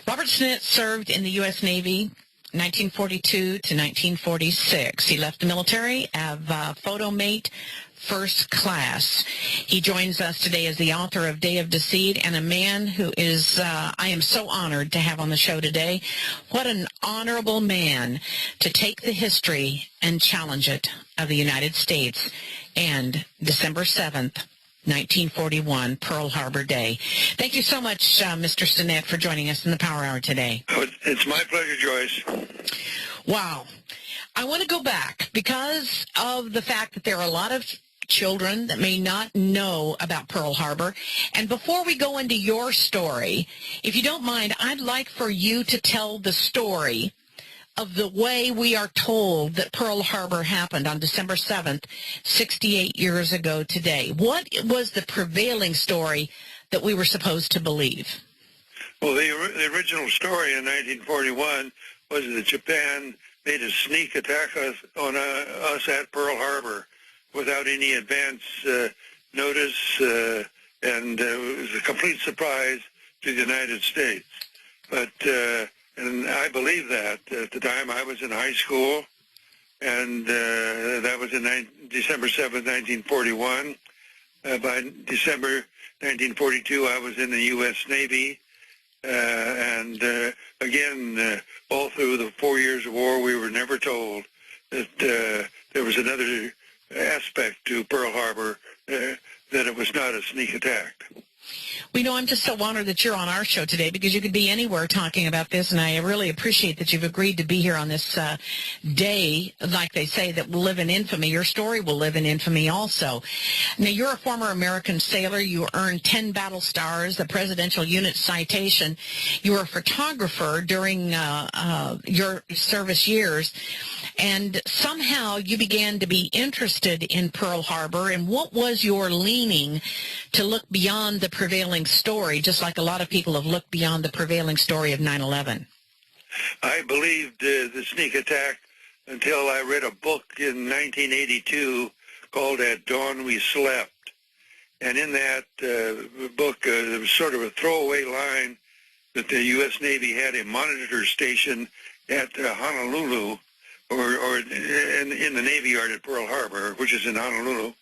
Robert Stinnett served in the U.S. Navy 1942 to 1946. He left the military as photo mate first class. He joins us today as the author of Day of Deceit and a man who is, I am so honored to have on the show today. What an honorable man to take the history and challenge it of the United States and December 7th, 1941, Pearl Harbor Day. Thank you so much, Mr. Stinnett, for joining us in the Power Hour today. It's my pleasure, Joyce. Wow. I want to go back because of the fact that there are a lot of children that may not know about Pearl Harbor. And before we go into your story, if you don't mind, I'd like for you to tell the story of the way we are told that Pearl Harbor happened on December 7th, 68 years ago today. What was the prevailing story that we were supposed to believe? Well, the original story in 1941 was that Japan made a sneak attack on us at Pearl Harbor without any advance notice, and it was a complete surprise to the United States. But and I believe that. At the time, I was in high school, and that was in December 7th, 1941. By December 1942, I was in the U.S. Navy, and again, all through the 4 years of war, we were never told that there was another aspect to Pearl Harbor, that it was not a sneak attack. We know I'm just so honored that you're on our show today because you could be anywhere talking about this, and I really appreciate that you've agreed to be here on this day, like they say, that will live in infamy. Your story will live in infamy also. Now, you're a former American sailor. You earned 10 battle stars, the Presidential Unit Citation. You were a photographer during your service years, and somehow you began to be interested in Pearl Harbor. And what was your leaning to look beyond the prevailing story, just like a lot of people have looked beyond the prevailing story of 9/11? I believed the sneak attack until I read a book in 1982 called At Dawn We Slept. And in that book, there was sort of a throwaway line that the U.S. Navy had a monitor station at Honolulu, or in the Navy Yard at Pearl Harbor, which is in Honolulu,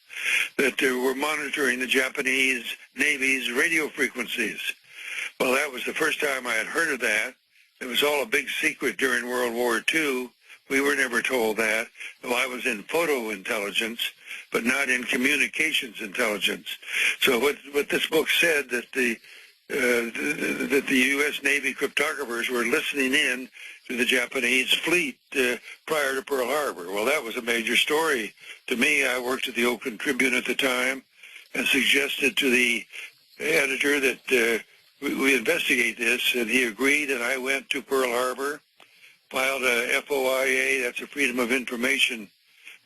that they were monitoring the Japanese Navy's radio frequencies. Well, that was the first time I had heard of that. It was all a big secret during World War II. We were never told that. Well, I was in photo intelligence, but not in communications intelligence. So what this book said, that the U.S. Navy cryptographers were listening in to the Japanese fleet prior to Pearl Harbor. Well, that was a major story to me. I worked at the Oakland Tribune at the time and suggested to the editor that we investigate this, and he agreed, and I went to Pearl Harbor, filed a FOIA, that's a Freedom of Information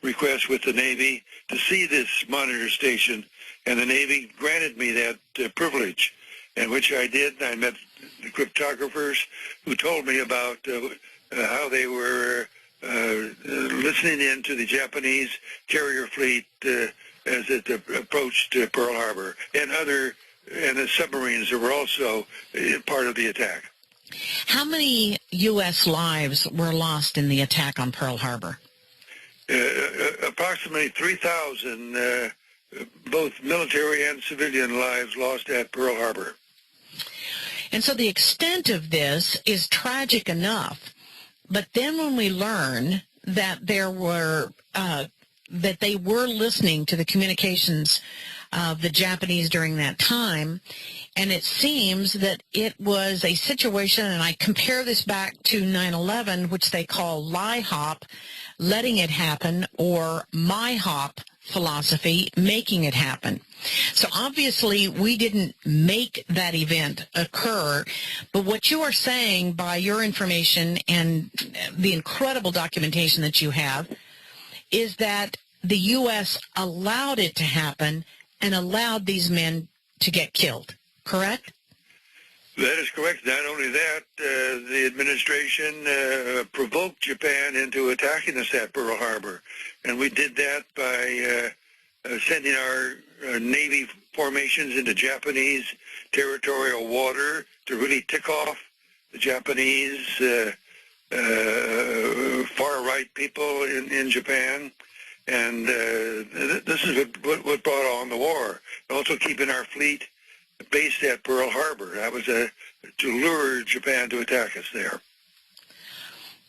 request with the Navy, to see this monitor station, and the Navy granted me that privilege, and which I did. I met the cryptographers who told me about how they were listening in to the Japanese carrier fleet as it approached Pearl Harbor, and the submarines that were also part of the attack. How many U.S. lives were lost in the attack on Pearl Harbor? Approximately 3,000, both military and civilian lives lost at Pearl Harbor. And so the extent of this is tragic enough. But then when we learn that there were that they were listening to the communications of the Japanese during that time, and it seems that it was a situation, and I compare this back to 9/11, which they call lie hop, letting it happen, or my hop philosophy, making it happen. So obviously we didn't make that event occur, but what you are saying by your information and the incredible documentation that you have is that the U.S. allowed it to happen and allowed these men to get killed, correct? That is correct. Not only that, the administration provoked Japan into attacking us at Pearl Harbor, and we did that by sending our Navy formations into Japanese territorial water to really tick off the Japanese, far-right people in Japan. And this is what brought on the war. Also keeping our fleet based at Pearl Harbor. That was to lure Japan to attack us there.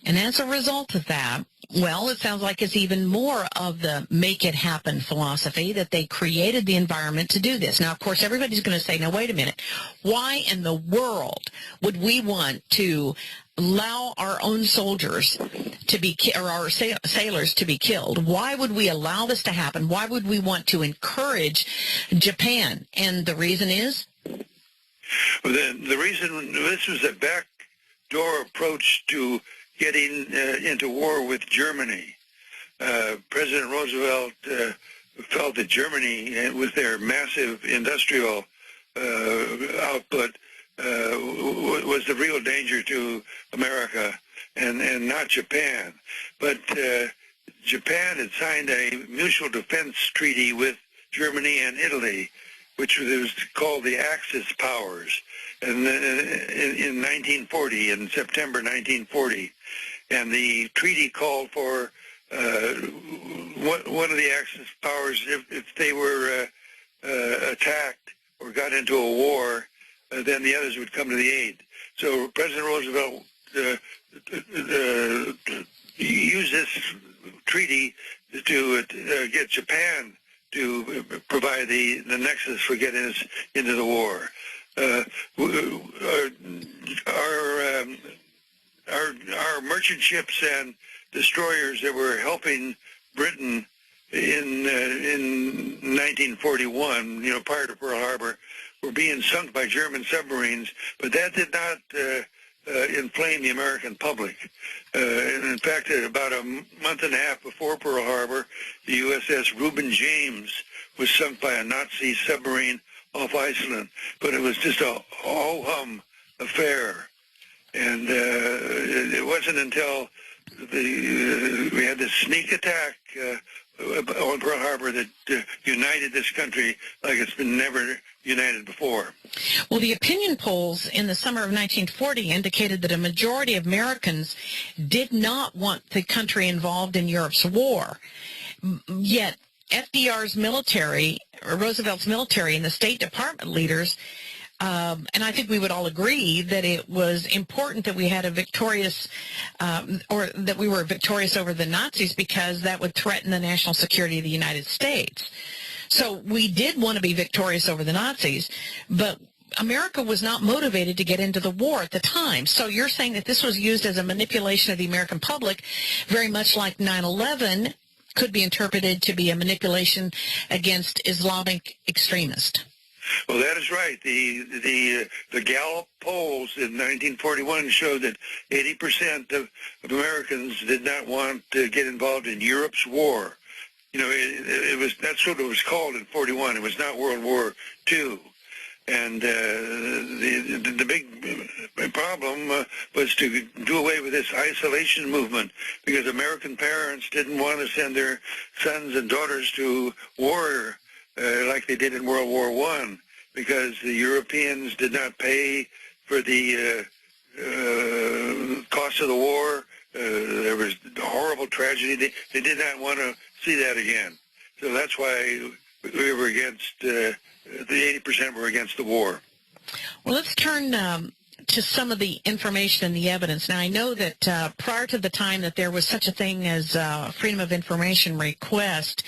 And as a result of that, well, it sounds like it's even more of the make it happen philosophy, that they created the environment to do this. Now, of course, everybody's going to say, now, wait a minute. Why in the world would we want to allow our own soldiers to be, or our sailors to be killed? Why would we allow this to happen? Why would we want to encourage Japan? And the reason is? Well, the reason, this was a backdoor approach to getting into war with Germany. President Roosevelt felt that Germany, with their massive industrial output, was the real danger to America, and not Japan. But Japan had signed a mutual defense treaty with Germany and Italy, which was called the Axis powers, and in 1940, in September 1940. And the treaty called for one of the Axis powers, if they were attacked or got into a war, then the others would come to the aid. So President Roosevelt used this treaty to get Japan to provide the nexus for getting us into the war. Our merchant ships and destroyers that were helping Britain in 1941, prior to Pearl Harbor, were being sunk by German submarines, but that did not inflame the American public. And in fact, about a month and a half before Pearl Harbor, the USS Reuben James was sunk by a Nazi submarine off Iceland, but it was just a ho-hum affair. And it wasn't until we had this sneak attack on Pearl Harbor that united this country like it's been never united before. Well, the opinion polls in the summer of 1940 indicated that a majority of Americans did not want the country involved in Europe's war. Yet FDR's military, or Roosevelt's military, and the State Department leaders, and I think we would all agree that it was important that we had a victorious, or that we were victorious over the Nazis, because that would threaten the national security of the United States. So we did want to be victorious over the Nazis, but America was not motivated to get into the war at the time. So you're saying that this was used as a manipulation of the American public, very much like 9/11 could be interpreted to be a manipulation against Islamic extremists. Well, that is right. The Gallup polls in 1941 showed that 80% of Americans did not want to get involved in Europe's war. That's what it was called in 41. It was not World War II. And the big problem was to do away with this isolation movement, because American parents didn't want to send their sons and daughters to war like they did in World War I, because the Europeans did not pay for the cost of the war. There was horrible tragedy. They did not want to see that again. So that's why we were against, the 80% were against the war. Well, let's turn to some of the information and the evidence. Now, I know that prior to the time that there was such a thing as Freedom of Information request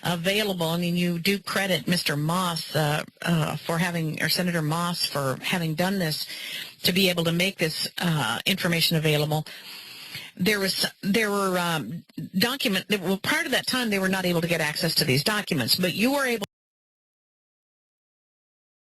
available, I mean, you do credit Mr. Moss for having, or Senator Moss for having done this to be able to make this information available. There were documents, well, prior to that time, they were not able to get access to these documents, but you were able